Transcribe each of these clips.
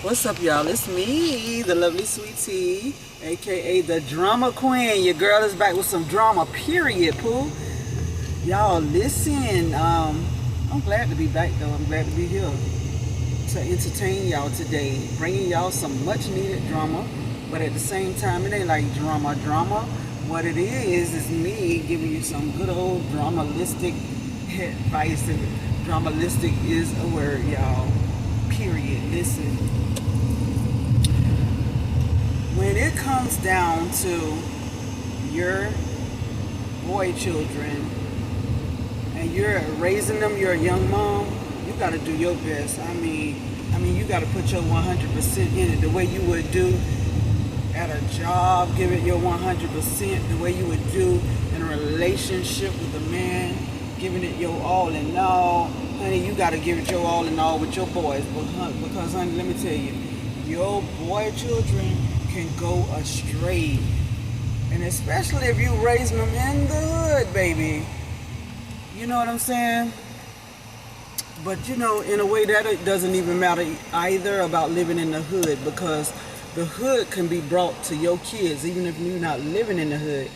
What's up, y'all? It's me, the lovely Sweet Tea, aka the Drama Queen. Your girl is back with some drama, period, poo. Y'all, listen. I'm glad to be back, though. I'm glad to be here to entertain y'all today, bringing y'all some much needed drama. But at the same time, it ain't like drama. What it is me giving you some good old dramalistic advice. And dramalistic is a word, y'all. Period. Listen. When it comes down to your boy children and you're raising them, you're a young mom, you got to do your best. I mean, you got to put your 100% in it the way you would do at a job. Give it your 100% the way you would do in a relationship with a man, giving it your all in all. Honey, you got to give it your all in all with your boys. Because, honey, let me tell you, your boy children can go astray. And especially if you raising them in the hood, baby. You know what I'm saying? But you know, in a way that it doesn't even matter either about living in the hood, because the hood can be brought to your kids even if you're not living in the hood.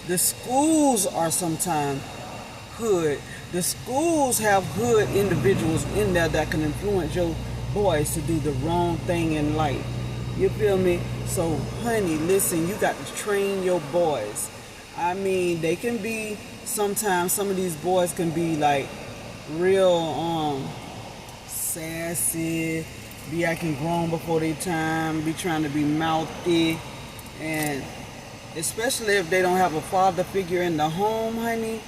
The schools are sometimes hood. The schools have hood individuals in there that can influence your boys to do the wrong thing in life. You feel me? So, honey, listen, you got to train your boys. I mean, they can be, sometimes some of these boys can be like real sassy, be acting grown before their time, be trying to be mouthy, and especially if they don't have a father figure in the home, honey,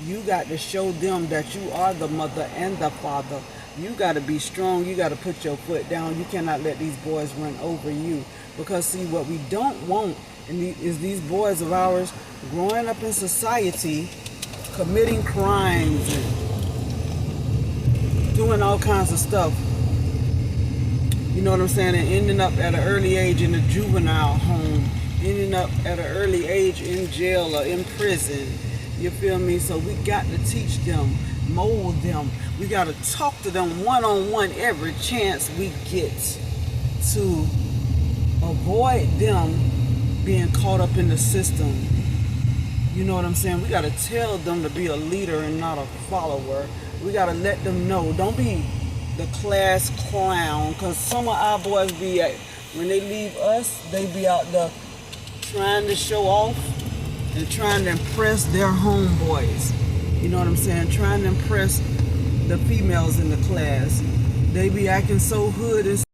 you got to show them that you are the mother and the father. You got to be strong. You got to put your foot down. You cannot let these boys run over you. Because, see, what we don't want is these boys of ours growing up in society, committing crimes and doing all kinds of stuff. You know what I'm saying? And ending up at an early age in a juvenile home. Ending up at an early age in jail or in prison. You feel me? So we got to teach them, mold them. We got to talk to them one-on-one every chance we get to avoid them being caught up in the system. You know what I'm saying? We got to tell them to be a leader and not a follower. We got to let them know. Don't be the class clown, because some of our boys be, when they leave us, they be out there trying to show off and trying to impress their homeboys. You know what I'm saying? Trying to impress the females in the class. They be acting so hood. And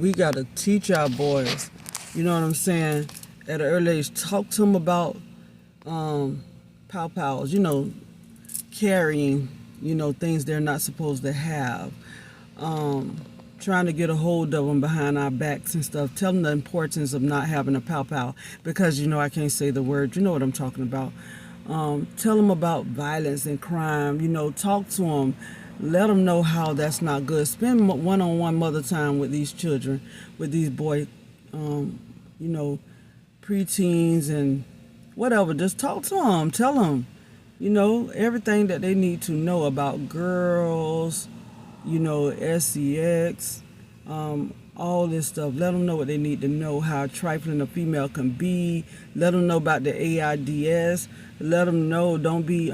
we got to teach our boys, you know what I'm saying, at an early age. Talk to them about pow-pows, you know, carrying, you know, things they're not supposed to have. Trying to get a hold of them behind our backs and stuff. Tell them the importance of not having a pow-pow, because, you know, I can't say the word. You know what I'm talking about. Tell them about violence and crime. You know, talk to them. Let them know how that's not good. Spend one-on-one mother time with these children, with these boys, you know, preteens and whatever. Just talk to them. Tell them, you know, everything that they need to know about girls, you know, sex, all this stuff. Let them know what they need to know, how trifling a female can be. Let them know about the AIDS. Let them know, don't be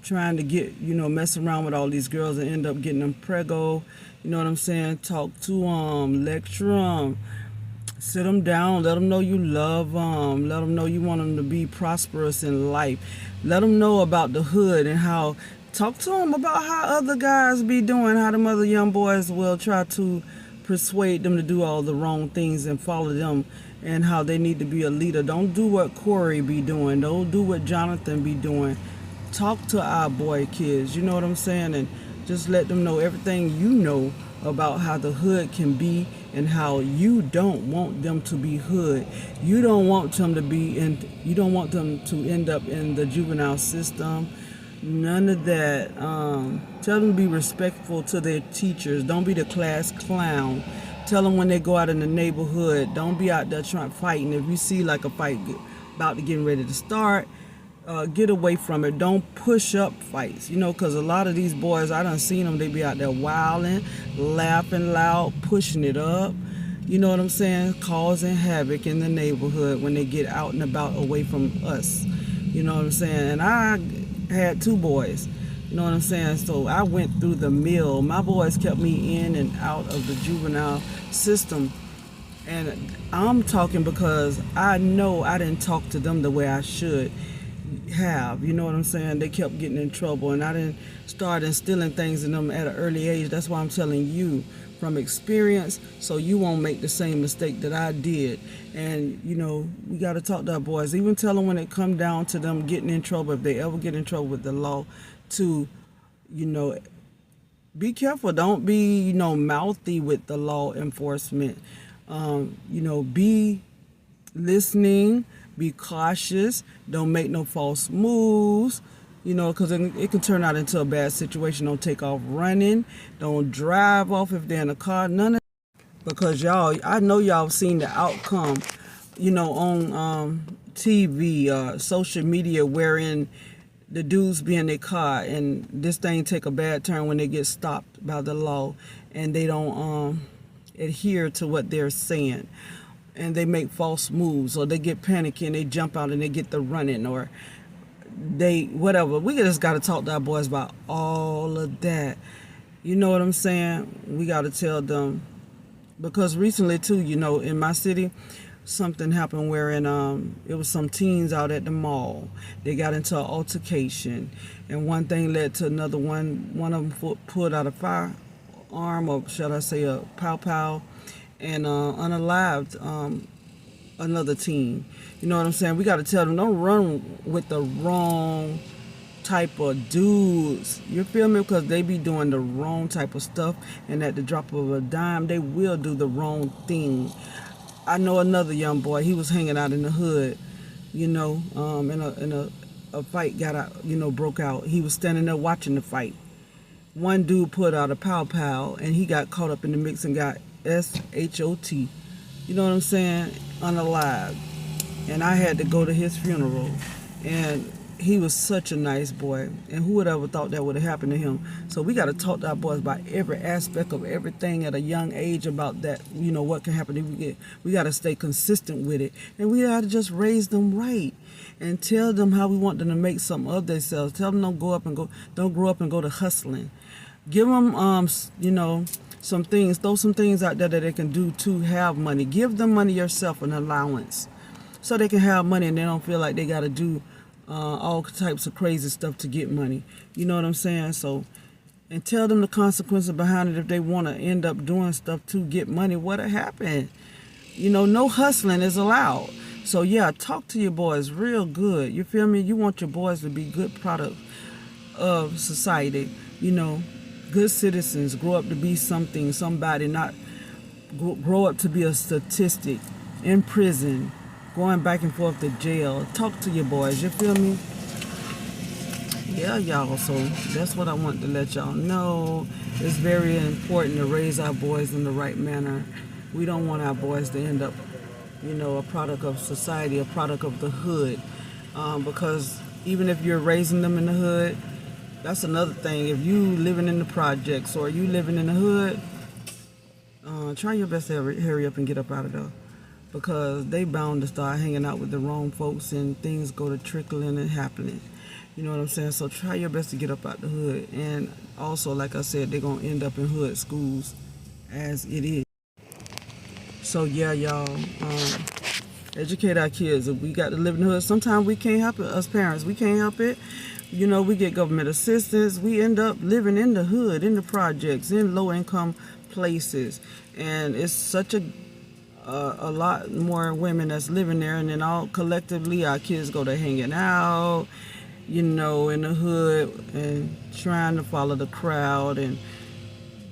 trying to get, you know, mess around with all these girls and end up getting them preggo. You know what I'm saying? Talk to them, lecture them, sit them down, let them know you love them, let them know you want them to be prosperous in life. Let them know about the hood and how, talk to them about how other guys be doing, how them other young boys will try to persuade them to do all the wrong things and follow them, and how they need to be a leader. Don't do what Corey be doing. Don't do what Jonathan be doing. Talk to our boy kids, you know what I'm saying? And just let them know everything you know about how the hood can be and how you don't want them to be hood. You don't want them to be in, you don't want them to end up in the juvenile system. None of that. Tell them to be respectful to their teachers. Don't be the class clown. Tell them when they go out in the neighborhood, don't be out there trying fighting. If you see like a fight about to getting ready to start, get away from it. Don't push up fights, because a lot of these boys, I done seen them, they be out there wilding, laughing loud, pushing it up. You know what I'm saying? Causing havoc in the neighborhood when they get out and about away from us. You know what I'm saying? And I had 2 boys. You know what I'm saying? So I went through the mill. My boys kept me in and out of the juvenile system. And I'm talking because I know I didn't talk to them the way I should have. You know what I'm saying? They kept getting in trouble, and I didn't start instilling things in them at an early age. That's why I'm telling you from experience, so you won't make the same mistake that I did. And we got to talk to our boys. Even tell them when it come down to them getting in trouble, if they ever get in trouble with the law, to be careful. Don't be mouthy with the law enforcement. Be listening, be cautious, don't make no false moves, because it can turn out into a bad situation. Don't take off running, don't drive off if they're in a car, none of that. Because I know y'all seen the outcome, on TV, social media, wherein the dudes be in their car and this thing take a bad turn when they get stopped by the law and they don't adhere to what they're saying, and they make false moves, or they get panicky and they jump out and they get the running, or they whatever. We just got to talk to our boys about all of that. You know what I'm saying? We got to tell them, because recently too, in my city, something happened wherein it was some teens out at the mall. They got into an altercation, and one thing led to another. One of them pulled out a firearm, or should I say a pow, and unalived another teen. You know what I'm saying? We got to tell them, don't run with the wrong type of dudes. You feel me? Because they be doing the wrong type of stuff, and at the drop of a dime, they will do the wrong thing. I know another young boy. He was hanging out in the hood, and a fight got out, broke out. He was standing there watching the fight. One dude put out a pow, and he got caught up in the mix and got SHOT. You know what I'm saying? Unalived. And I had to go to his funeral. And he was such a nice boy. And who would ever thought that would have happened to him? So we got to talk to our boys about every aspect of everything at a young age about that, what can happen. We got to stay consistent with it. And we got to just raise them right. And tell them how we want them to make something of themselves. Tell them don't grow up and go to hustling. Give them, some things, throw some things out there that they can do to have money. Give them money yourself, an allowance, so they can have money and they don't feel like they got to do all types of crazy stuff to get money. You know what I'm saying? So, and tell them the consequences behind it if they want to end up doing stuff to get money. What'll happen? No hustling is allowed. So yeah, talk to your boys real good. You feel me? You want your boys to be good product of society. Good citizens, grow up to be somebody, not grow up to be a statistic in prison, going back and forth to jail. Talk to your boys, you feel me? Yeah, y'all, so that's what I want to let y'all know. It's very important to raise our boys in the right manner. We don't want our boys to end up, a product of society, a product of the hood, because even if you're raising them in the hood, that's another thing. If you living in the projects or you living in the hood, try your best to hurry up and get up out of there, because they bound to start hanging out with the wrong folks and things go to trickling and happening. You know what I'm saying? So try your best to get up out the hood. And also, like I said, they're going to end up in hood schools as it is. So yeah, y'all, educate our kids. If we got to live in the hood, sometimes we can't help it. Us parents, we can't help it. We get government assistance. We end up living in the hood, in the projects, in low-income places. And it's such a lot more women that's living there. And then all collectively, our kids go to hanging out, in the hood and trying to follow the crowd. And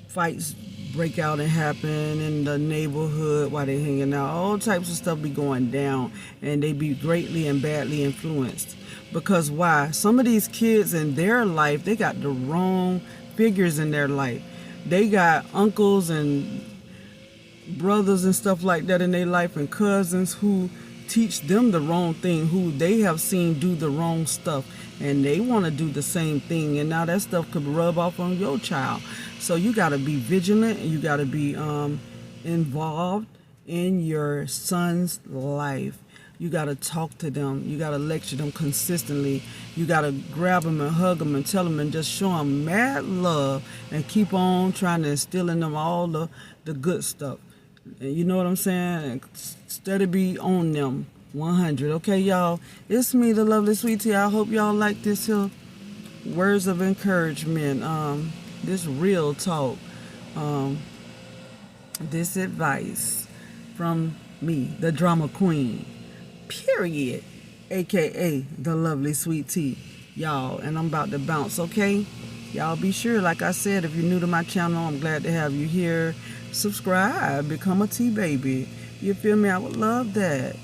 fights break out and happen in the neighborhood while they hanging out. All types of stuff be going down. And they be greatly and badly influenced. Because why? Some of these kids in their life, they got the wrong figures in their life. They got uncles and brothers and stuff like that in their life, and cousins who teach them the wrong thing, who they have seen do the wrong stuff, and they want to do the same thing, and now that stuff could rub off on your child. So you got to be vigilant, and you got to be involved in your son's life. You got to talk to them. You got to lecture them consistently. You got to grab them and hug them and tell them and just show them mad love and keep on trying to instill in them all the good stuff. And you know what I'm saying? And steady be on them 100. Okay, y'all? It's me, the lovely Sweet Tea. I hope y'all like this here words of encouragement. This real talk. This advice from me, the drama queen. Period. AKA the lovely Sweet Tea. Y'all, and I'm about to bounce, okay? Y'all be sure, like I said, if you're new to my channel, I'm glad to have you here. Subscribe, become a tea baby. You feel me? I would love that.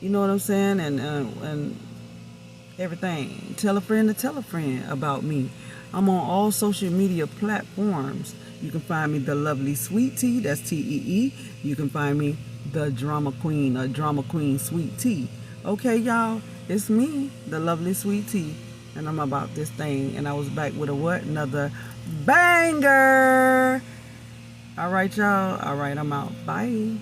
You know what I'm saying? And everything. Tell a friend to tell a friend about me. I'm on all social media platforms. You can find me the lovely Sweet Tea. That's Tee. You can find me the drama queen, or drama queen Sweet Tea. Okay, y'all, it's me, the lovely Sweet Tea, and I'm about this thing. And I was back with a what? Another banger. All right, y'all. All right, I'm out. Bye.